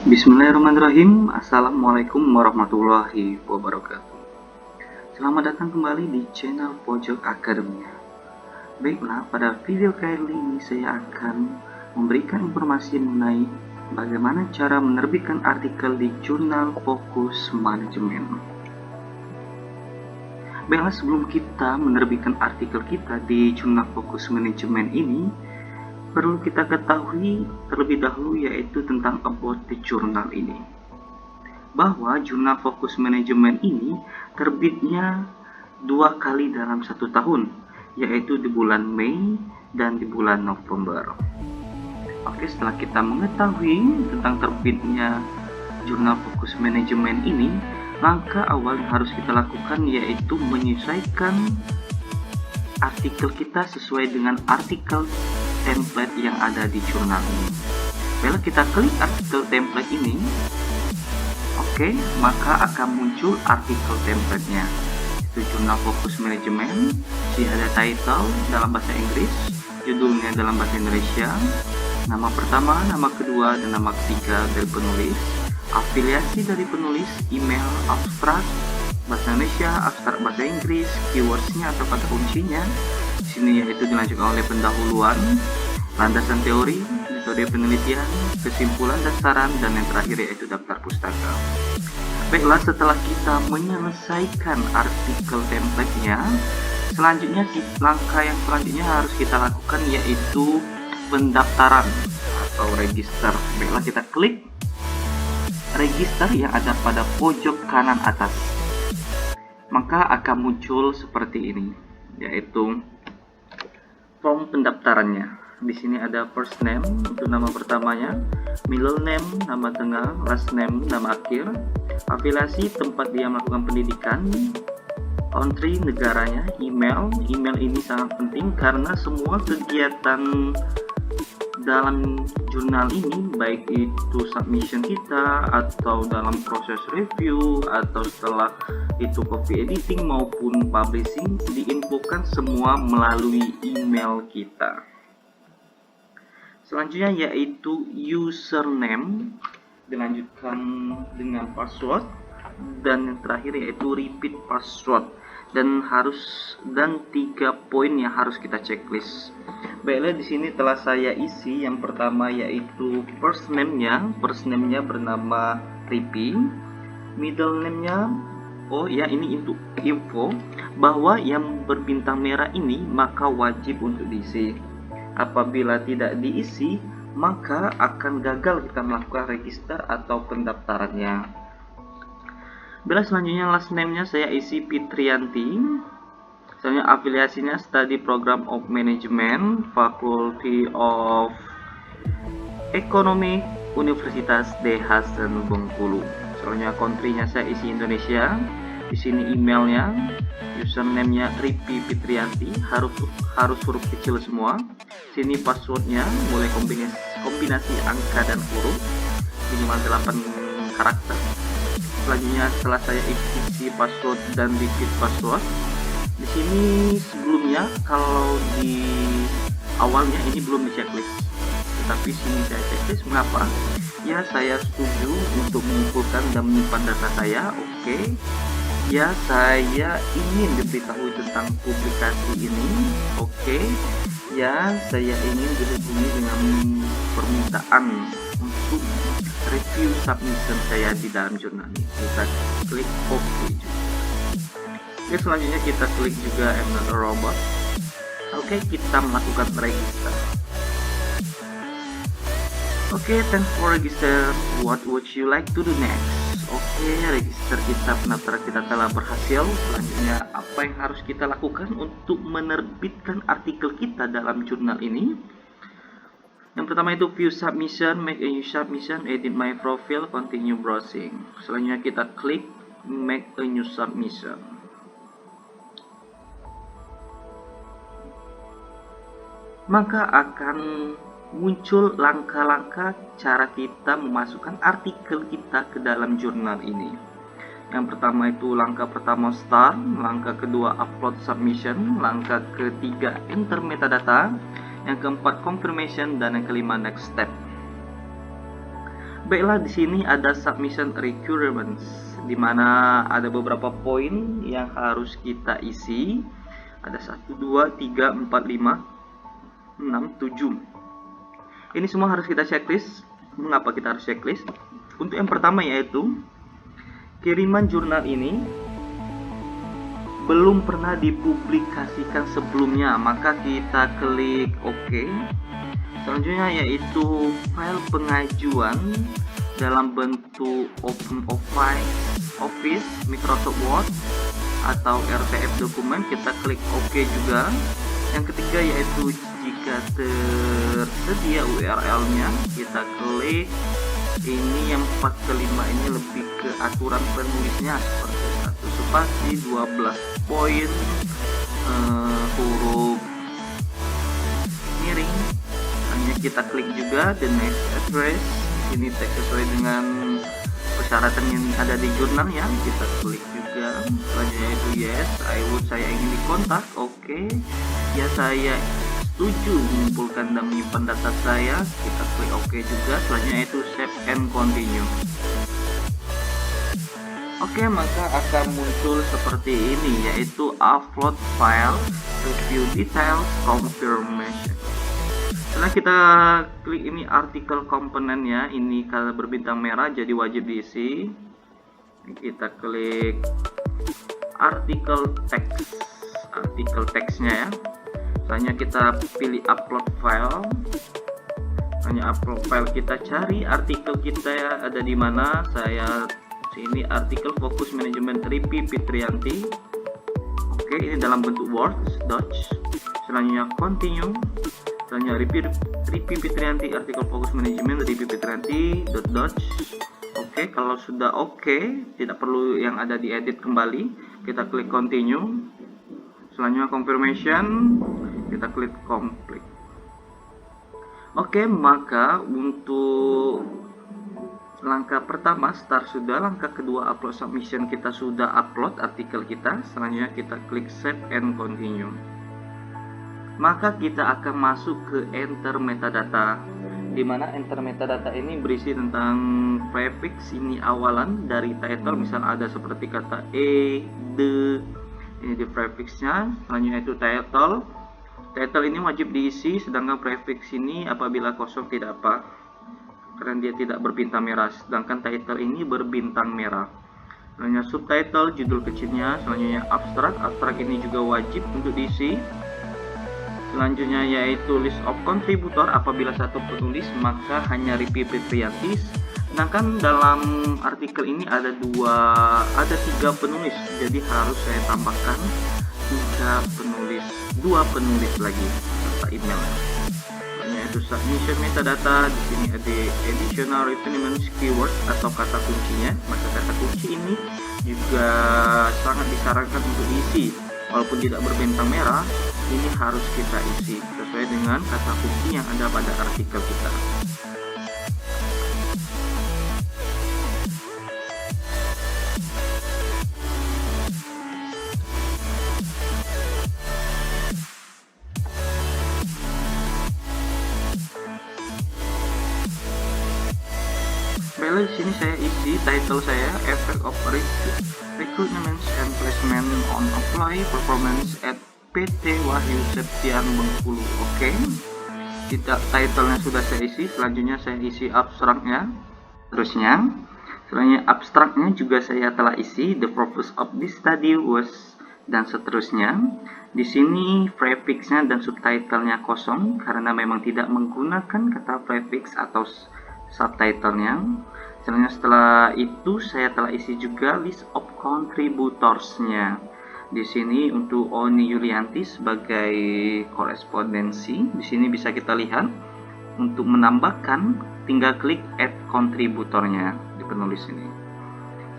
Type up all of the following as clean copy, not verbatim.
Bismillahirrahmanirrahim. Assalamualaikum warahmatullahi wabarakatuh. Selamat datang kembali di channel Pojok Akademia. Baiklah, pada video kali ini saya akan memberikan informasi mengenai bagaimana cara menerbitkan artikel di jurnal Fokus Manajemen. Baiklah, sebelum kita menerbitkan artikel kita di jurnal Fokus Manajemen ini, perlu kita ketahui terlebih dahulu yaitu tentang about the journal ini, bahwa jurnal Fokus Manajemen ini terbitnya 2 kali dalam 1 tahun, yaitu di bulan Mei dan di bulan November. Oke, setelah kita mengetahui tentang terbitnya jurnal Fokus Manajemen ini, langkah awal yang harus kita lakukan yaitu menyesuaikan artikel kita sesuai dengan artikel template yang ada di jurnal ini. Bila kita klik artikel template ini, oke, maka akan muncul artikel template-nya. Itu jurnal Fokus Manajemen, ada title dalam bahasa Inggris, judulnya dalam bahasa Indonesia, nama pertama, nama kedua, dan nama ketiga dari penulis, afiliasi dari penulis, email, abstrak bahasa Indonesia, abstrak bahasa Inggris, keywords-nya atau kata kuncinya. Di sini yaitu dilanjutkan oleh pendahuluan, landasan teori, metode penelitian, kesimpulan dan saran, dan yang terakhir yaitu daftar pustaka. Baiklah, setelah kita menyelesaikan artikel template-nya, selanjutnya langkah yang selanjutnya harus kita lakukan yaitu pendaftaran atau register. Baiklah, kita klik register yang ada pada pojok kanan atas. Maka akan muncul seperti ini, yaitu form pendaftarannya. Di sini ada first name untuk nama pertamanya, middle name nama tengah, last name nama akhir, afiliasi tempat dia melakukan pendidikan, country negaranya, email. Email ini sangat penting karena semua kegiatan dalam jurnal ini, baik itu submission kita atau dalam proses review atau setelah itu copy editing maupun publishing, diinfokan semua melalui email kita. Selanjutnya yaitu username, dilanjutkan dengan password, dan yang terakhir yaitu repeat password, dan 3 poin yang harus kita checklist. Baiklah, di sini telah saya isi. Yang pertama yaitu first name-nya bernama Ripi, middle name-nya, oh ya, ini untuk info bahwa yang berbintang merah ini maka wajib untuk diisi. Apabila tidak diisi, maka akan gagal kita melakukan register atau pendaftarannya. Bila selanjutnya last name-nya saya isi Fitrianti. Selanjutnya afiliasinya Study Program of Management, Faculty of Economic, Universitas D. Hasan Bengkulu. Selanjutnya country-nya saya isi Indonesia. Di sini emailnya, username-nya Ripi Fitrianti, harus huruf kecil semua. Sini password-nya boleh kombinasi angka dan huruf, minimal 8 karakter. Selanjutnya setelah saya isi password dan repeat password, di sini sebelumnya kalau di awalnya ini belum di checklist, tetapi sini saya checklist. Mengapa? Ya, saya setuju untuk mengumpulkan dan menyimpan data saya. Oke. Ya, saya ingin diberitahu tentang publikasi ini. Oke. Ya, saya ingin dihubungi dengan permintaan untuk review submission saya di dalam jurnal ini. Kita klik OK juga. Oke, selanjutnya kita klik juga another robot. Oke, kita melakukan register. Oke, thanks for register. What would you like to do next? Oke, register kita, pendaftaran kita telah berhasil. Selanjutnya apa yang harus kita lakukan untuk menerbitkan artikel kita dalam jurnal ini? Yang pertama itu view submission, make a new submission, edit my profile, continue browsing. Selanjutnya kita klik make a new submission. Maka akan muncul langkah-langkah cara kita memasukkan artikel kita ke dalam jurnal ini. Yang pertama itu langkah pertama start, langkah kedua upload submission, langkah ketiga enter metadata, yang keempat confirmation, dan yang kelima next step. Baiklah, di sini ada submission requirements, di mana ada beberapa poin yang harus kita isi. Ada 1, 2, 3, 4, 5, 6, 7. Ini semua harus kita checklist. Mengapa kita harus checklist? Untuk yang pertama yaitu kiriman jurnal ini belum pernah dipublikasikan sebelumnya, maka kita klik OK. Selanjutnya yaitu file pengajuan dalam bentuk Office, Microsoft Word atau RTF dokumen, kita klik OK juga. Yang ketiga yaitu jika tersedia URL-nya, kita klik ini. Yang 4 ke 5 ini lebih ke aturan penulisnya, seperti 1 spasi, 12 poin, huruf miring. Hanya kita klik juga the next address. Ini teks sesuai dengan persyaratan yang ada di jurnal ya, kita klik juga. Selanjutnya itu yes, saya ingin dikontak, oke. Ya, saya setuju mengumpulkan dan menyimpan data saya, kita klik OK juga. Selanjutnya itu save and continue. Oke, maka akan muncul seperti ini, yaitu upload file, review details, confirmation. Setelah kita klik ini artikel komponennya, ini kalau berbintang merah jadi wajib diisi. Kita klik artikel teksnya ya. Selanjutnya kita pilih upload file. Hanya upload file, kita cari artikel kita ya, ada di mana. Saya sini artikel fokus manajemen Ripi Fitrianti. Oke, ini dalam bentuk Word doc. Selanjutnya continue. Selanjutnya Ripi Fitrianti, artikel fokus manajemen Ripi Fitrianti doc. Oke, kalau sudah oke, tidak perlu yang ada diedit kembali, kita klik continue. Selanjutnya confirmation, kita klik complete. Oke, maka untuk langkah pertama start sudah, langkah kedua upload submission, kita sudah upload artikel kita. Selanjutnya kita klik save and continue. Maka kita akan masuk ke enter metadata, di mana enter metadata ini berisi tentang prefix, ini awalan dari title, misal ada seperti kata the, ini di prefixnya. Selanjutnya itu title ini wajib diisi, sedangkan prefix ini apabila kosong tidak apa, karena dia tidak berbintang merah, sedangkan title ini berbintang merah. Selanjutnya subtitle, judul kecilnya. Selanjutnya abstrak ini juga wajib untuk diisi. Selanjutnya yaitu list of contributor, apabila satu penulis maka hanya Ripi Fitrianti. Sedangkan dalam artikel ini ada 3 penulis, jadi harus saya tambahkan 2 penulis lagi serta email. Selanjutnya itu submission metadata, di sini ada additional refinement keyword atau kata kuncinya. Maka kata kunci ini juga sangat disarankan untuk diisi, walaupun tidak berbintang merah. Ini harus kita isi sesuai dengan kata kunci yang ada pada artikel kita. Baiklah, di sini saya isi title saya, Effect of Recruitment and Placement on Apply Performance at PT Wahyu Septian Bengkulu. Oke, titlenya sudah saya isi. Selanjutnya saya isi abstraknya. Selanjutnya abstraknya juga saya telah isi. The purpose of this study was, dan seterusnya. Di sini prefixnya dan subtitlenya kosong karena memang tidak menggunakan kata prefix atau subtitlenya. Selanjutnya setelah itu saya telah isi juga list of contributors-nya. Di sini untuk Oni Yulianti sebagai korespondensi. Di sini bisa kita lihat, untuk menambahkan tinggal klik add kontributornya di penulis ini.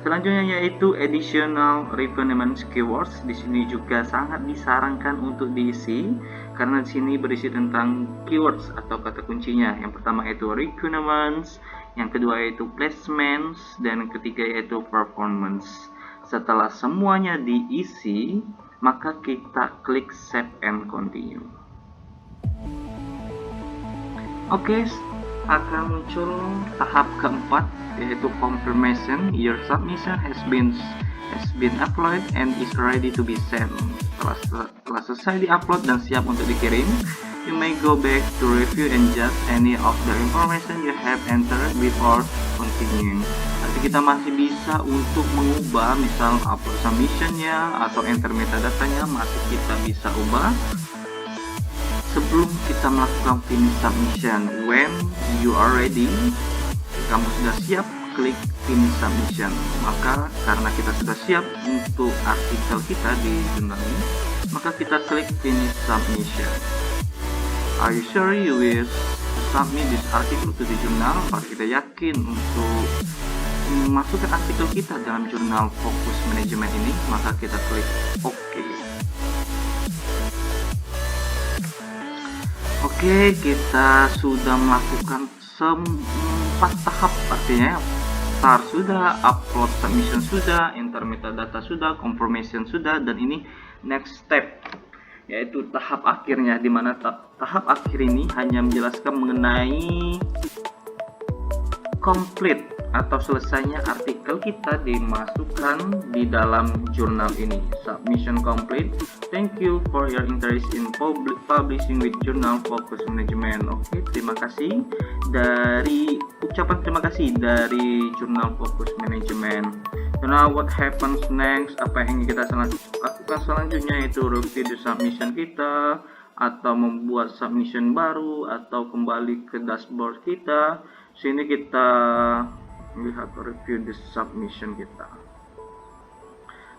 Selanjutnya yaitu additional refinement keywords. Di sini juga sangat disarankan untuk diisi karena di sini berisi tentang keywords atau kata kuncinya. Yang pertama yaitu requirements, yang kedua yaitu placements, dan yang ketiga yaitu performance. Setelah semuanya diisi, maka kita klik save and continue. Oke, akan muncul tahap keempat, yaitu confirmation your submission has been uploaded and is ready to be sent. Setelah selesai di-upload dan siap untuk dikirim, you may go back to review and adjust any of the information you have entered before continuing. Nanti kita masih bisa untuk mengubah, misal upload submissionnya atau enter metadatanya masih kita bisa ubah sebelum kita melakukan finish submission. When you are ready, kamu sudah siap, klik finish submission. Maka karena kita sudah siap untuk artikel kita di jurnal ini, maka kita klik finish submission. Are you sure you wish to submit this article to the journal? Kalau kita yakin untuk memasukkan artikel kita dalam jurnal fokus manajemen ini, maka kita klik OK. Oke, kita sudah melakukan 4 tahap, artinya start sudah, upload submission sudah, enter metadata sudah, confirmation sudah, dan ini next step, yaitu tahap akhirnya, di mana tahap akhir ini hanya menjelaskan mengenai complete atau selesainya artikel kita dimasukkan di dalam jurnal ini. Submission complete. Thank you for your interest in publishing with Journal Focus Management. Oke, terima kasih dari ucapan terima kasih dari Journal Focus Management. So now what happens next? Apa yang kita lakukan selanjutnya itu review the submission kita, atau membuat submission baru, atau kembali ke dashboard kita. Sini kita lihat review the submission kita.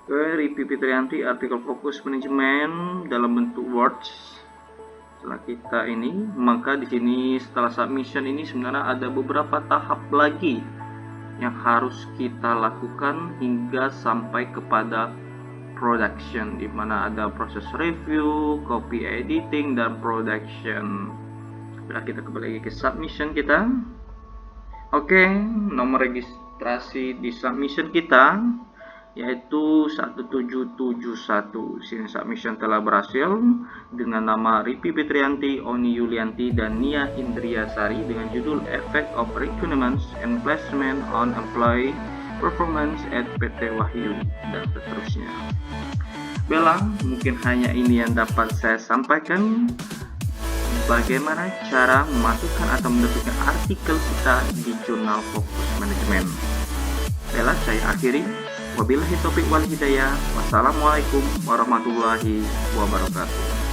Review Fitrianti artikel fokus manajemen dalam bentuk words. Setelah kita ini, maka di sini setelah submission ini sebenarnya ada beberapa tahap lagi yang harus kita lakukan hingga sampai kepada production, di mana ada proses review, copy editing, dan production. Bila kita kembali lagi ke submission kita. Oke, nomor registrasi di submission kita yaitu 1771. Sini submission telah berhasil dengan nama Ripi Fitrianti, Oni Yulianti, dan Nia Indriasari dengan judul Effect of Recruitment and Placement on Employee Performance at PT Wahyu, dan seterusnya. Bella, mungkin hanya ini yang dapat saya sampaikan. Bagaimana cara memasukkan atau menerbitkan artikel kita di jurnal fokus manajemen. Bella, saya akhiri. Wabillahi taufiq wal hidayah. Wassalamualaikum warahmatullahi wabarakatuh.